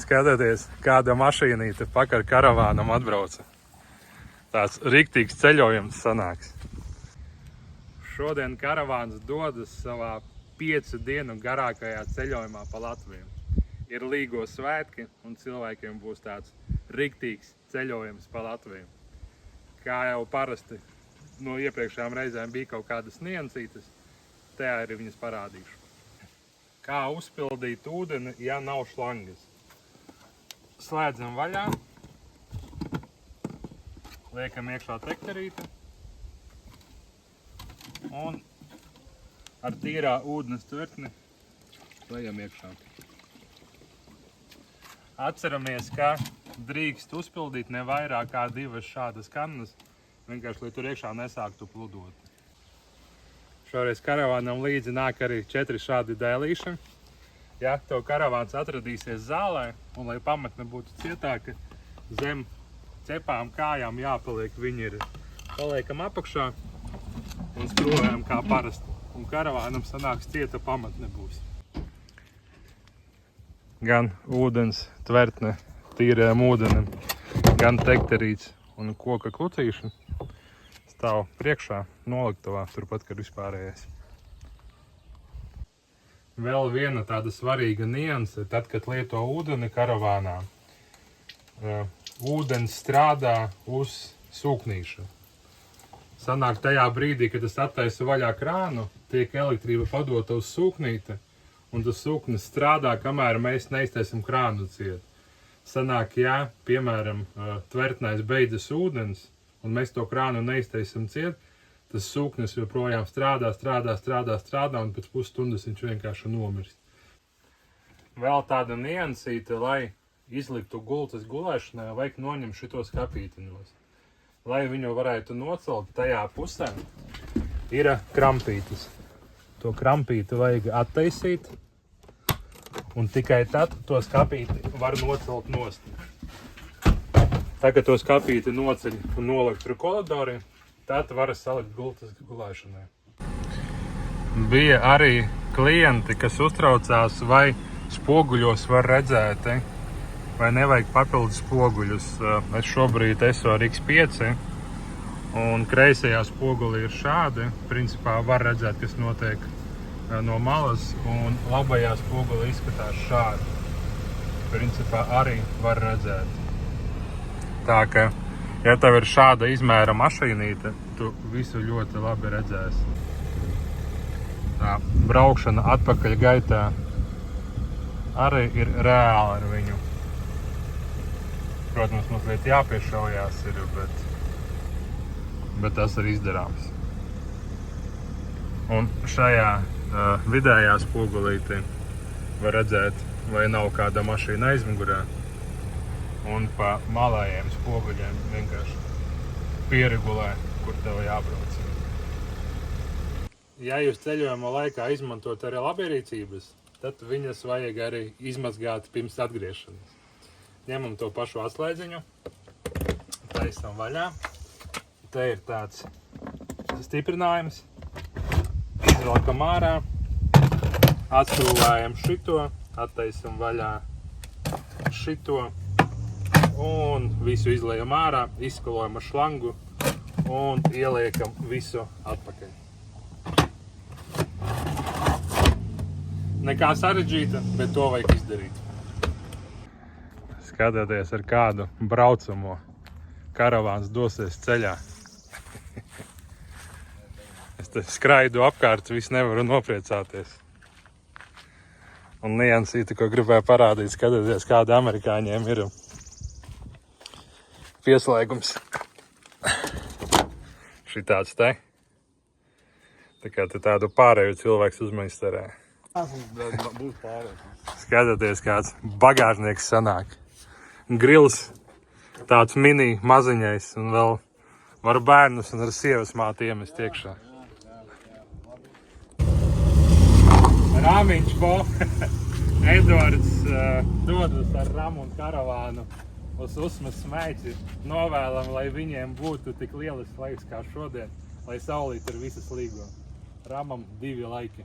Skatieties, kāda mašīnīte pakaļ karavānam atbrauca. Tāds riktīgs ceļojums sanāks. Šodien karavāns dodas savā 5 dienu garākajā ceļojumā pa Latviju. Ir Līgo svētki un cilvēkiem būs tāds riktīgs ceļojums pa Latviju. Kā jau parasti no iepriekšējām reizēm bija kaut kādas niansītes, te arī viņas parādīšu. Kā uzpildīt ūdeni, ja nav šlangas? Slēdzam vaļā, liekam iekšā tekterīti un ar tīrā ūdens tvertni lejam iekšā. Atceramies, ka drīkst uzpildīt ne vairāk kā 2 šādas kannas, vienkārši, lai tur iekšā nesāktu pludot. Šoreiz karavānam līdzi nāk arī 4 šādi dēlīši. Ja tev karavāns atradīsies zālē, un lai pamatne būtu cietāka, zem cepām kājām jāpaliek, viņi ir paliekam apakšā un skrūvējam kā parasti. Un karavānam sanāks cieta pamatne būs. Gan ūdens tvertne tīrajam ūdenim, gan tekterīts un koka klucīši stāv priekšā noliktavā, turpat, kad vispārējais. Vēl viena tāda svarīga nianse, tad, kad lieto ūdeni karavānā, ūdens strādā uz sūknīša. Sanāk tajā brīdī, kad es attaisu vaļā krānu, tiek elektrība padota uz sūknīti, un tas sūknis strādā, kamēr mēs neiztaisim krānu ciet. Sanāk, ja, piemēram, tvertnēs beidzas ūdens, un mēs to krānu neiztaisim ciet, tas sūknis joprojām strādā, un pēc pusstundas viņš vienkārši nomirst. Vēl tāda niansīte, lai izliktu gultas gulēšanai, vajag noņemt šito skapītiņos. Lai viņu varētu nocelt, tajā pusē ir krampītis. To krampīti vajag attaisīt, un tikai tad to skapīti var nocelt nost. Tagad to skapīti noceļ un nolikt tur koridorī, tad var salikt gultas gulēšanai. Bija arī klienti, kas uztraucās, vai spoguļos var redzēt, vai nevajag papildus spoguļus. Es šobrīd esmu ar X5, un kreisajā spoguli ir šādi. Principā var redzēt, kas notiek no malas, un labajā spoguli izskatās šādi. Principā arī var redzēt. Tā ka, ja tev ir šāda izmēra mašīnīte, tu visu ļoti labi redzēsi. Tā braukšana atpakaļ gaitā arī ir reāla ar viņu. Protams, mazliet jāpiešaujās ir, bet tas ir izdarāms. Un šajā vidējā spogulītī var redzēt, vai nav kāda mašīna aizmugurē. Un pa malējiem spoguļiem vienkārši pieregulē, kur tev jābrauc. Ja jūs ceļojuma laikā izmantot arī labierīcības, tad viņas vajag arī izmazgāt pirms atgriešanas. Ņemam to pašu atslēdziņu, taisam vaļā. Te ir tāds stiprinājums. Izvelkam ārā, atskrūvējam šito, attaisam vaļā šito un visu izlejam ārā, izskalojam ar šlangu un ieliekam visu atpakaļ. Nekā sarežģīta, bet to vajag izdarīt. Skatieties, ar kādu braucamo karavāns dosies ceļā. Es te skraidu apkārt, visu nevaru nopriecāties. Un niansīti, ko gribēju parādīt, skatieties, kāda amerikāņiem ir pieslēgums. Šitāds te. Tā kā te tādu pārēju cilvēks uzmeistarē. Skatieties, kāds bagāžnieks sanāk. Grils, tāds mini maziņais, un vēl var bērnus un ar sievas māti iemest iekšā. Rāmiņš po. Edvards dodas ar Ramu un karavānu uz Usmas smēķi. Novēlam, lai viņiem būtu tik lielas laiks kā šodien, lai saulīt ir visas līgo. Ramam 2 laiki.